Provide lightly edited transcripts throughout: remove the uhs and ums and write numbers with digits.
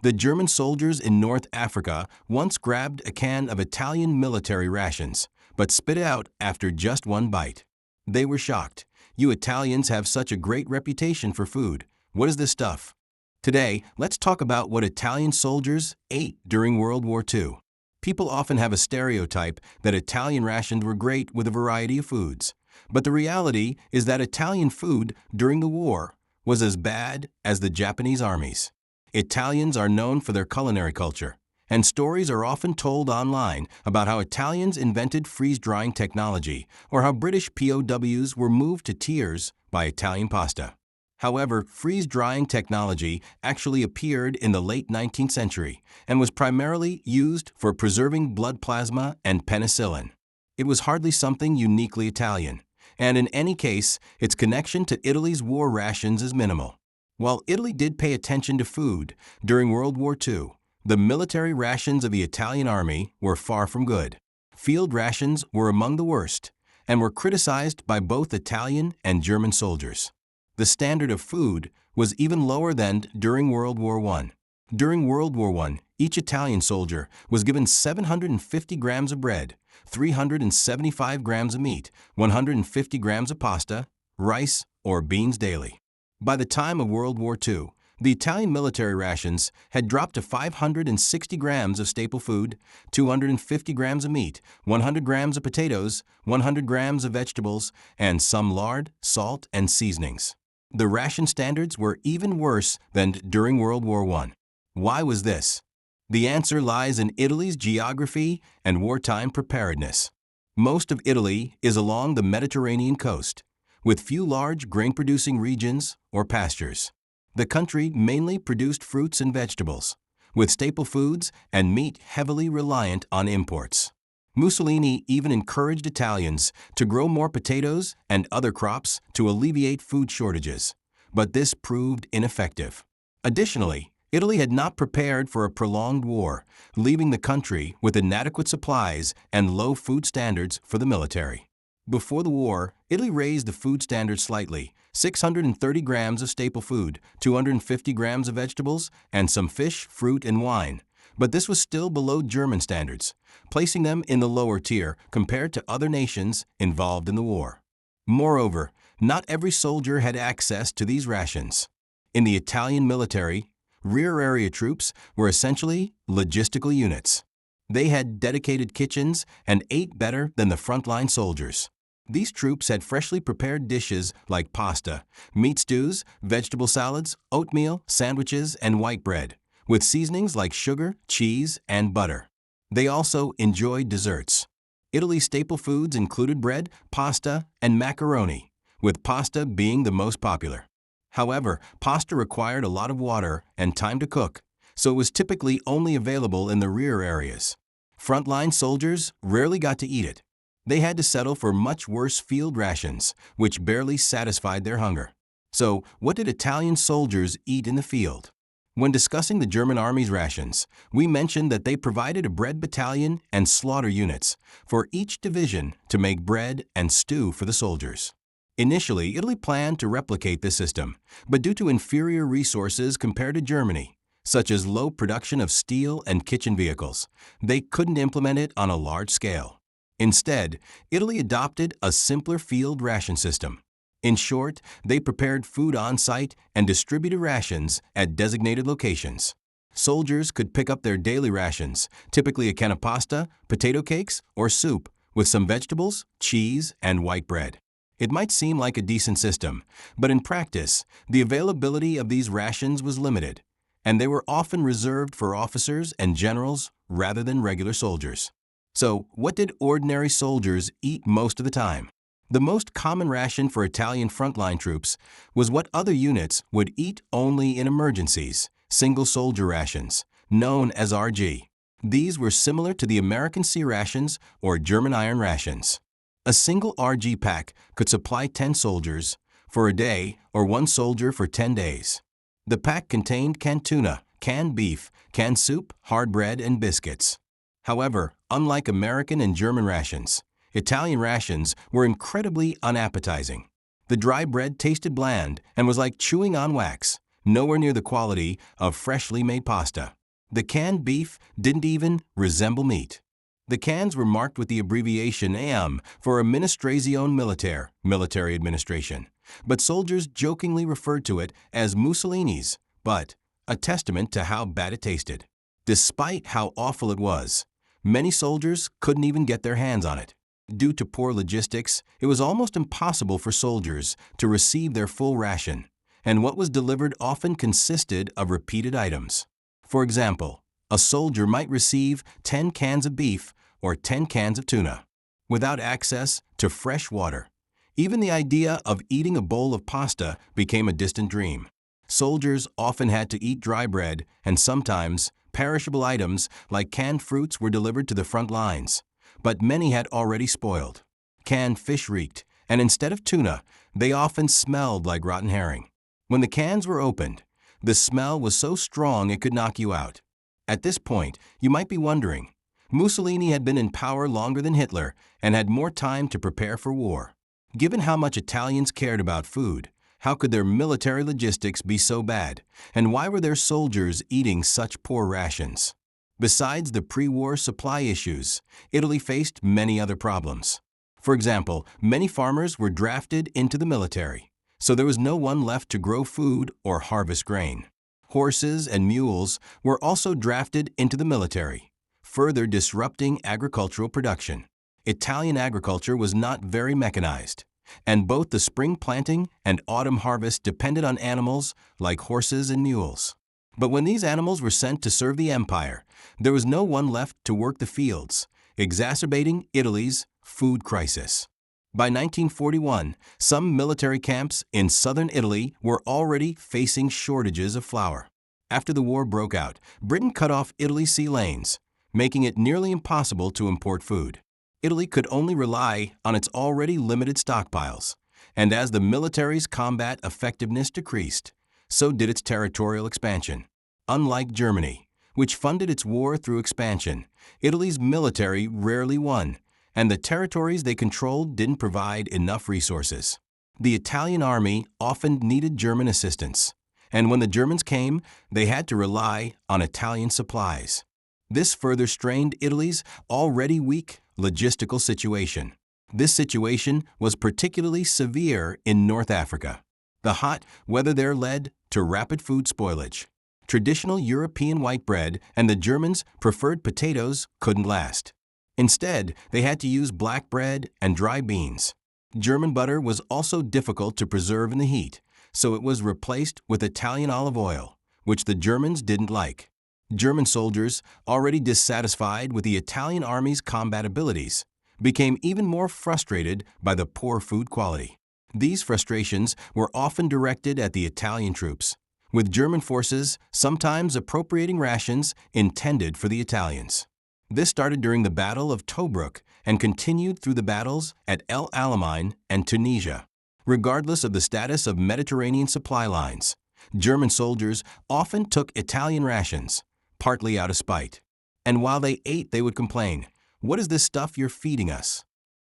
The German soldiers in North Africa once grabbed a can of Italian military rations, but spit it out after just one bite. They were shocked. "You Italians have such a great reputation for food. What is this stuff?" Today, let's talk about what Italian soldiers ate during World War II. People often have a stereotype that Italian rations were great with a variety of foods. But the reality is that Italian food during the war was as bad as the Japanese armies. Italians are known for their culinary culture, and stories are often told online about how Italians invented freeze-drying technology or how British POWs were moved to tears by Italian pasta. However, freeze-drying technology actually appeared in the late 19th century and was primarily used for preserving blood plasma and penicillin. It was hardly something uniquely Italian, and in any case, its connection to Italy's war rations is minimal. While Italy did pay attention to food during World War II, the military rations of the Italian army were far from good. Field rations were among the worst and were criticized by both Italian and German soldiers. The standard of food was even lower than during World War I. During World War I, each Italian soldier was given 750 grams of bread, 375 grams of meat, 150 grams of pasta, rice, or beans daily. By the time of World War II, the Italian military rations had dropped to 560 grams of staple food, 250 grams of meat, 100 grams of potatoes, 100 grams of vegetables, and some lard, salt, and seasonings. The ration standards were even worse than during World War I. Why was this? The answer lies in Italy's geography and wartime preparedness. Most of Italy is along the Mediterranean coast, with few large grain-producing regions or pastures. The country mainly produced fruits and vegetables, with staple foods and meat heavily reliant on imports. Mussolini even encouraged Italians to grow more potatoes and other crops to alleviate food shortages, but this proved ineffective. Additionally, Italy had not prepared for a prolonged war, leaving the country with inadequate supplies and low food standards for the military. Before the war, Italy raised the food standard slightly: 630 grams of staple food, 250 grams of vegetables, and some fish, fruit, and wine. But this was still below German standards, placing them in the lower tier compared to other nations involved in the war. Moreover, not every soldier had access to these rations. In the Italian military, rear area troops were essentially logistical units. They had dedicated kitchens and ate better than the frontline soldiers. These troops had freshly prepared dishes like pasta, meat stews, vegetable salads, oatmeal, sandwiches, and white bread, with seasonings like sugar, cheese, and butter. They also enjoyed desserts. Italy's staple foods included bread, pasta, and macaroni, with pasta being the most popular. However, pasta required a lot of water and time to cook, so it was typically only available in the rear areas. Frontline soldiers rarely got to eat it. They had to settle for much worse field rations, which barely satisfied their hunger. So, what did Italian soldiers eat in the field? When discussing the German Army's rations, we mentioned that they provided a bread battalion and slaughter units for each division to make bread and stew for the soldiers. Initially, Italy planned to replicate this system, but due to inferior resources compared to Germany, such as low production of steel and kitchen vehicles, they couldn't implement it on a large scale. Instead, Italy adopted a simpler field ration system. In short, they prepared food on-site and distributed rations at designated locations. Soldiers could pick up their daily rations, typically a can of pasta, potato cakes, or soup, with some vegetables, cheese, and white bread. It might seem like a decent system, but in practice, the availability of these rations was limited, and they were often reserved for officers and generals rather than regular soldiers. So, what did ordinary soldiers eat most of the time? The most common ration for Italian frontline troops was what other units would eat only in emergencies: single soldier rations, known as RG. These were similar to the American C-rations or German iron rations. A single RG pack could supply 10 soldiers for a day or one soldier for 10 days. The pack contained canned tuna, canned beef, canned soup, hard bread, and biscuits. However, unlike American and German rations, Italian rations were incredibly unappetizing. The dry bread tasted bland and was like chewing on wax, nowhere near the quality of freshly made pasta. The canned beef didn't even resemble meat. The cans were marked with the abbreviation AM for Amministrazione Militare, military administration, but soldiers jokingly referred to it as Mussolini's, but a testament to how bad it tasted. Despite how awful it was, many soldiers couldn't even get their hands on it. Due to poor logistics, it was almost impossible for soldiers to receive their full ration, and what was delivered often consisted of repeated items. For example, a soldier might receive 10 cans of beef or 10 cans of tuna, without access to fresh water. Even the idea of eating a bowl of pasta became a distant dream. Soldiers often had to eat dry bread, and sometimes perishable items like canned fruits were delivered to the front lines, but many had already spoiled. Canned fish reeked, and instead of tuna, they often smelled like rotten herring. When the cans were opened, the smell was so strong it could knock you out. At this point, you might be wondering, Mussolini had been in power longer than Hitler and had more time to prepare for war. Given how much Italians cared about food, how could their military logistics be so bad, and why were their soldiers eating such poor rations? Besides the pre-war supply issues, Italy faced many other problems. For example, many farmers were drafted into the military, so there was no one left to grow food or harvest grain. Horses and mules were also drafted into the military, further disrupting agricultural production. Italian agriculture was not very mechanized, and both the spring planting and autumn harvest depended on animals like horses and mules. But when these animals were sent to serve the empire, there was no one left to work the fields, exacerbating Italy's food crisis. By 1941, some military camps in southern Italy were already facing shortages of flour. After the war broke out, Britain cut off Italy's sea lanes, making it nearly impossible to import food. Italy could only rely on its already limited stockpiles, and as the military's combat effectiveness decreased, so did its territorial expansion. Unlike Germany, which funded its war through expansion, Italy's military rarely won, and the territories they controlled didn't provide enough resources. The Italian army often needed German assistance, and when the Germans came, they had to rely on Italian supplies. This further strained Italy's already weak logistical situation. This situation was particularly severe in North Africa. The hot weather there led to rapid food spoilage. Traditional European white bread and the Germans' preferred potatoes couldn't last. Instead, they had to use black bread and dry beans. German butter was also difficult to preserve in the heat, so it was replaced with Italian olive oil, which the Germans didn't like. German soldiers, already dissatisfied with the Italian army's combat abilities, became even more frustrated by the poor food quality. These frustrations were often directed at the Italian troops, with German forces sometimes appropriating rations intended for the Italians. This started during the Battle of Tobruk and continued through the battles at El Alamein and Tunisia. Regardless of the status of Mediterranean supply lines, German soldiers often took Italian rations, partly out of spite. And while they ate, they would complain, "What is this stuff you're feeding us?"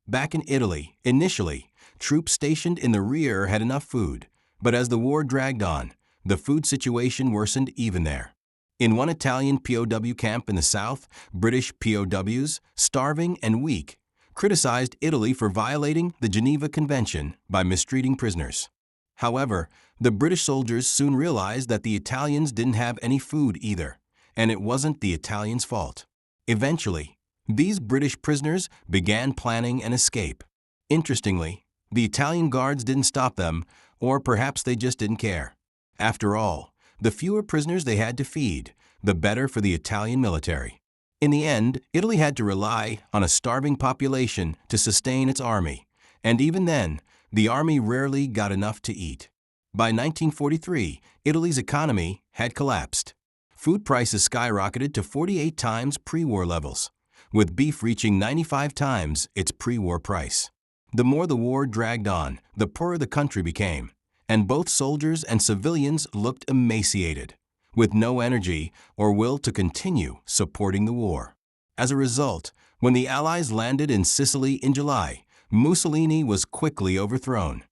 Back in Italy, initially, troops stationed in the rear had enough food, but as the war dragged on, the food situation worsened even there. In one Italian POW camp in the south, British POWs, starving and weak, criticized Italy for violating the Geneva Convention by mistreating prisoners. However, the British soldiers soon realized that the Italians didn't have any food either, and it wasn't the Italians' fault. Eventually, these British prisoners began planning an escape. Interestingly, the Italian guards didn't stop them, or perhaps they just didn't care. After all, the fewer prisoners they had to feed, the better for the Italian military. In the end, Italy had to rely on a starving population to sustain its army, and even then, the army rarely got enough to eat. By 1943, Italy's economy had collapsed. Food prices skyrocketed to 48 times pre-war levels, with beef reaching 95 times its pre-war price. The more the war dragged on, the poorer the country became, and both soldiers and civilians looked emaciated, with no energy or will to continue supporting the war. As a result, when the Allies landed in Sicily in July, Mussolini was quickly overthrown.